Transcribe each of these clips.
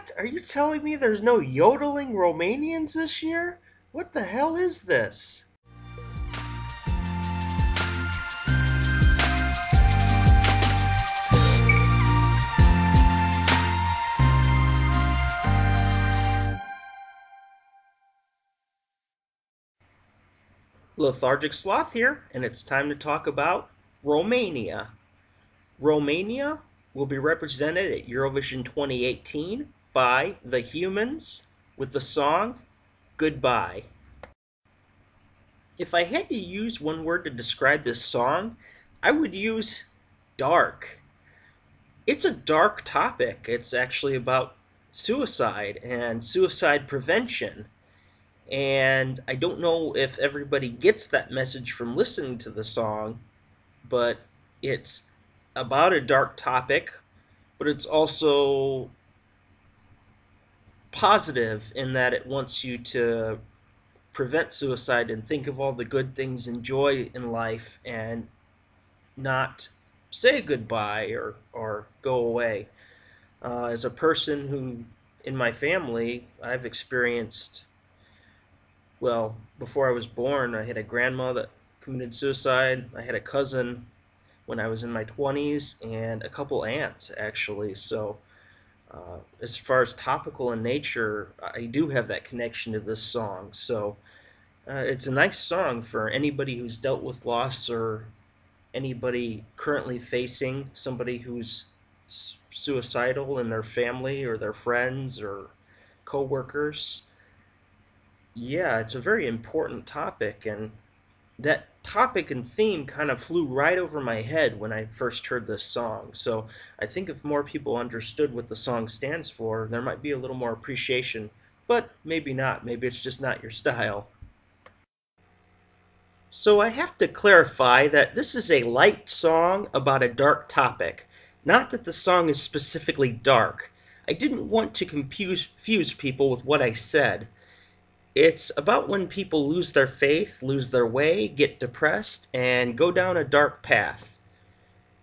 What? Are you telling me there's no yodeling Romanians this year? What the hell is this? Lethargic Sloth here, and it's time to talk about Romania. Romania will be represented at Eurovision 2018 by the Humans with the song Goodbye. If I had to use one word to describe this song, I would use dark. It's a dark topic. It's actually about suicide and suicide prevention. And I don't know if everybody gets that message from listening to the song, but it's about a dark topic, but it's also positive in that it wants you to prevent suicide and think of all the good things, enjoy in life, and not say goodbye or go away. As a person who, in my family, I've experienced, well, before I was born, I had a grandma that committed suicide. I had a cousin when I was in my 20s, and a couple aunts, actually. So, as far as topical in nature, I do have that connection to this song. So, it's a nice song for anybody who's dealt with loss or anybody currently facing somebody who's suicidal in their family or their friends or coworkers. Yeah, it's a very important topic, and that topic and theme kind of flew right over my head when I first heard this song. So I think if more people understood what the song stands for, there might be a little more appreciation, but maybe not. Maybe it's just not your style. So I have to clarify that this is a light song about a dark topic. Not that the song is specifically dark. I didn't want to confuse people with what I said. It's about when people lose their faith, lose their way, get depressed, and go down a dark path.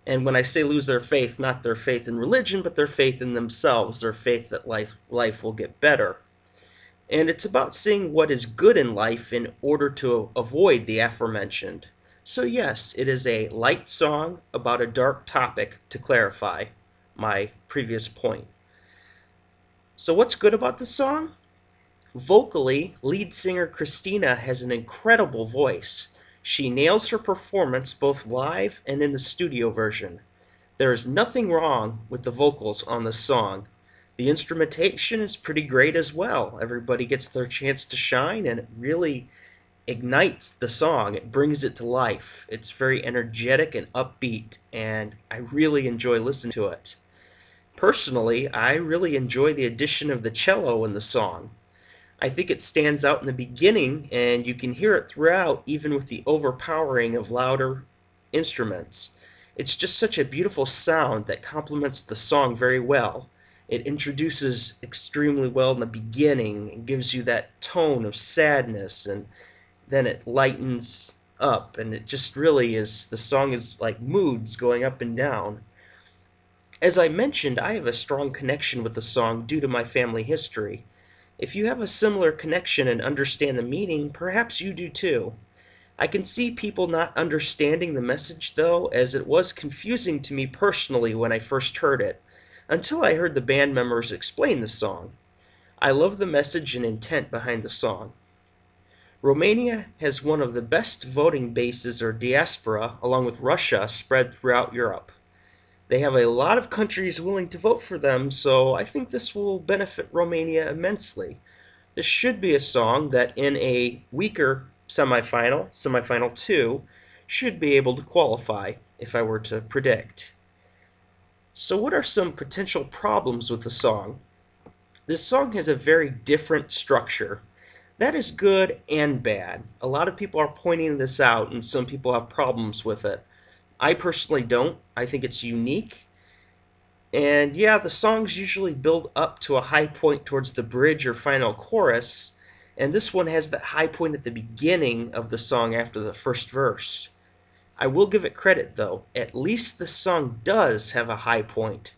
And when I say lose their faith, not their faith in religion, but their faith in themselves, their faith that life will get better. And it's about seeing what is good in life in order to avoid the aforementioned. So yes, it is a light song about a dark topic, to clarify my previous point. So what's good about the song? Vocally, lead singer Christina has an incredible voice. She nails her performance both live and in the studio version. There is nothing wrong with the vocals on this song. The instrumentation is pretty great as well. Everybody gets their chance to shine, and it really ignites the song. It brings it to life. It's very energetic and upbeat, and I really enjoy listening to it. Personally, I really enjoy the addition of the cello in the song. I think it stands out in the beginning, and you can hear it throughout, even with the overpowering of louder instruments. It's just such a beautiful sound that complements the song very well. It introduces extremely well in the beginning and gives you that tone of sadness, and then it lightens up, and it just really is, the song is like moods going up and down. As I mentioned, I have a strong connection with the song due to my family history. If you have a similar connection and understand the meaning, perhaps you do too. I can see people not understanding the message though, as it was confusing to me personally when I first heard it, until I heard the band members explain the song. I love the message and intent behind the song. Romania has one of the best voting bases or diaspora, along with Russia, spread throughout Europe. They have a lot of countries willing to vote for them, so I think this will benefit Romania immensely. This should be a song that in a weaker semifinal 2, should be able to qualify, if I were to predict. So what are some potential problems with the song? This song has a very different structure. That is good and bad. A lot of people are pointing this out, and some people have problems with it. I personally don't. I think it's unique. And yeah, the songs usually build up to a high point towards the bridge or final chorus, and this one has that high point at the beginning of the song after the first verse. I will give it credit though, at least the song does have a high point.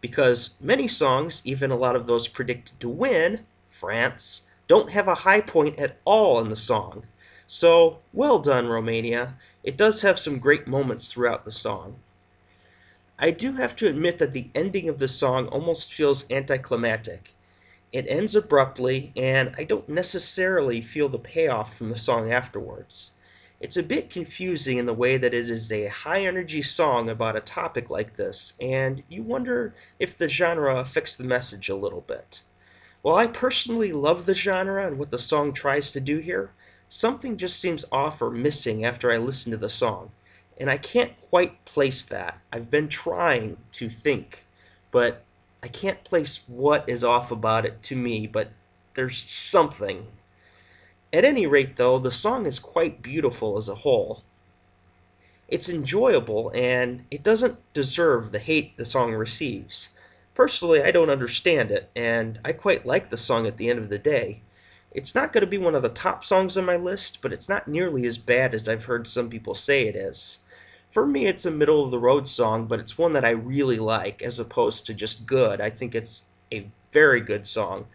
because many songs, even a lot of those predicted to win, France, don't have a high point at all in the song. So, well done, Romania. It does have some great moments throughout the song. I do have to admit that the ending of the song almost feels anticlimactic. It ends abruptly, and I don't necessarily feel the payoff from the song afterwards. It's a bit confusing in the way that it is a high energy song about a topic like this, and you wonder if the genre affects the message a little bit. While I personally love the genre and what the song tries to do here, something just seems off or missing after I listen to the song, and I can't quite place that. I've been trying to think, but I can't place what is off about it to me, but there's something. At any rate, though, the song is quite beautiful as a whole. It's enjoyable, and it doesn't deserve the hate the song receives. Personally, I don't understand it, and I quite like the song at the end of the day. It's not going to be one of the top songs on my list, but it's not nearly as bad as I've heard some people say it is. For me, it's a middle of the road song, but it's one that I really like, as opposed to just good. I think it's a very good song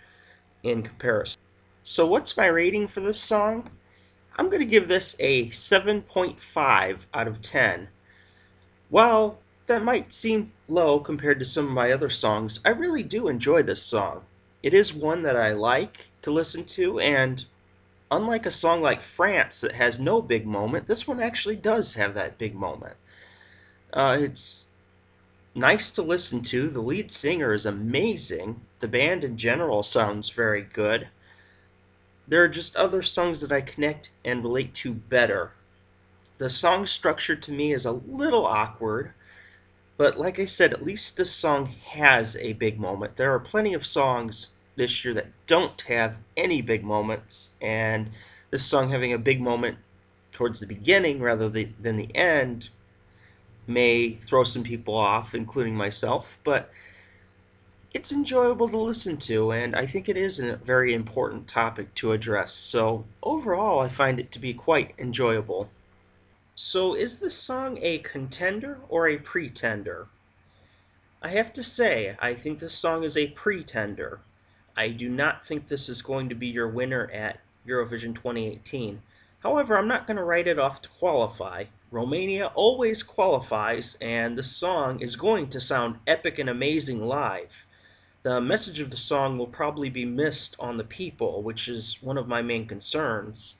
in comparison. So, what's my rating for this song? I'm going to give this a 7.5 out of 10. While that might seem low compared to some of my other songs, I really do enjoy this song. It is one that I like to listen to, and unlike a song like France that has no big moment, this one actually does have that big moment. It's nice to listen to. The lead singer is amazing. The band in general sounds very good. There are just other songs that I connect and relate to better. The song structure to me is a little awkward, but like I said, at least this song has a big moment. There are plenty of songs this year that don't have any big moments, and this song having a big moment towards the beginning rather than the end may throw some people off, including myself, but it's enjoyable to listen to, and I think it is a very important topic to address. So, overall, I find it to be quite enjoyable. So, is this song a contender or a pretender? I have to say, I think this song is a pretender. I do not think this is going to be your winner at Eurovision 2018. However, I'm not going to write it off to qualify. Romania always qualifies, and the song is going to sound epic and amazing live. The message of the song will probably be missed on the people, which is one of my main concerns.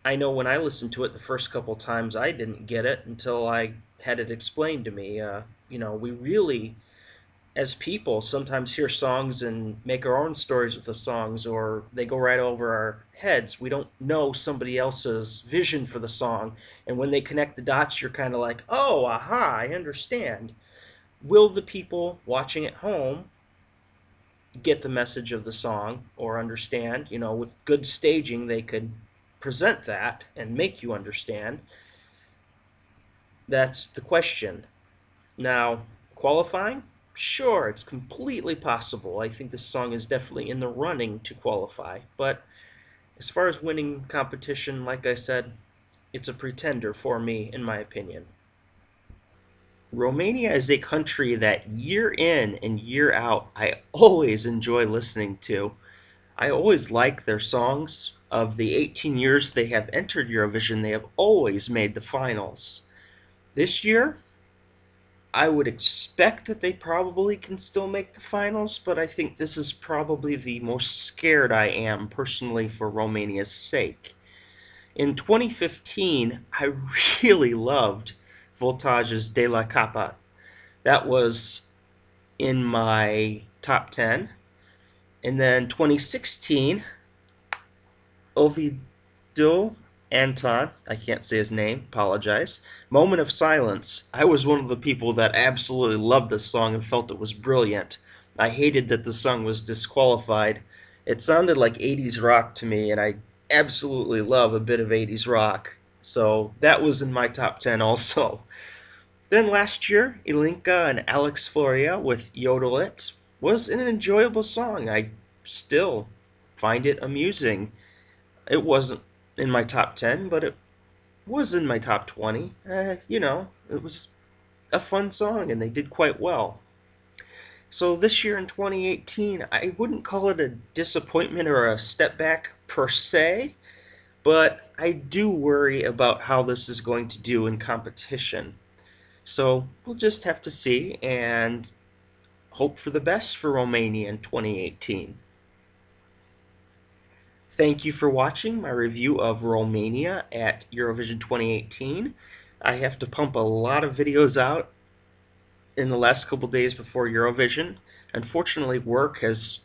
I know when I listened to it the first couple times, I didn't get it until I had it explained to me. We really, as people, sometimes hear songs and make our own stories with the songs, or they go right over our heads. We don't know somebody else's vision for the song, and when they connect the dots, you're kind of like, oh, aha, I understand. Will the people watching at home get the message of the song or understand? With good staging, they could present that and make you understand. That's the question. Now, qualifying? Sure, it's completely possible. I think this song is definitely in the running to qualify. But as far as winning competition, like I said, it's a pretender for me, in my opinion. Romania is a country that year in and year out I always enjoy listening to. I always like their songs. Of the 18 years they have entered Eurovision, they have always made the finals. This year, I would expect that they probably can still make the finals, but I think this is probably the most scared I am personally for Romania's sake. In 2015, I really loved Voltage's De la Capa. That was in my top 10. And then 2016, Ovidiu Anton, I can't say his name, apologize. Moment of Silence. I was one of the people that absolutely loved this song and felt it was brilliant. I hated that the song was disqualified. It sounded like 80s rock to me, and I absolutely love a bit of 80s rock. So that was in my top 10 also. Then last year, Illinca and Alex Florea with Yodel It was an enjoyable song. I still find it amusing. It wasn't in my top 10, but it was in my top 20. It was a fun song, and they did quite well. So this year in 2018, I wouldn't call it a disappointment or a step back per se, but I do worry about how this is going to do in competition. So we'll just have to see and hope for the best for Romania in 2018. Thank you for watching my review of Romania at Eurovision 2018. I have to pump a lot of videos out in the last couple days before Eurovision. Unfortunately, work has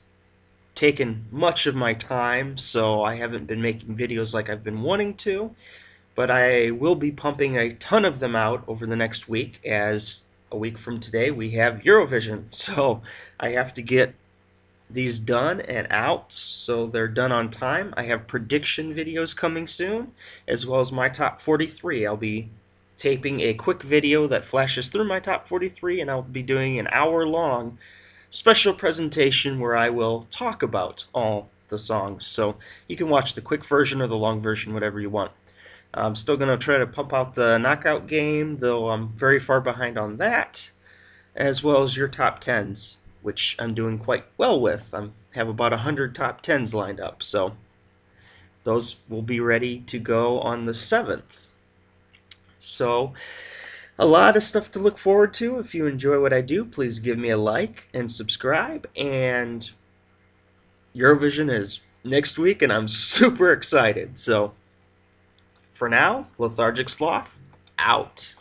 taken much of my time, so I haven't been making videos like I've been wanting to, but I will be pumping a ton of them out over the next week, as a week from today we have Eurovision. So I have to get these done and out so they're done on time. I have prediction videos coming soon, as well as my top 43. I'll be taping a quick video that flashes through my top 43, and I'll be doing an hour-long special presentation where I will talk about all the songs. So you can watch the quick version or the long version, whatever you want. I'm still going to try to pump out the knockout game, though I'm very far behind on that, as well as your top 10s, which I'm doing quite well with. I have about 100 top 10s lined up, so those will be ready to go on the 7th. So a lot of stuff to look forward to. If you enjoy what I do, please give me a like and subscribe. And Eurovision is next week, and I'm super excited. So for now, Lethargic Sloth, out.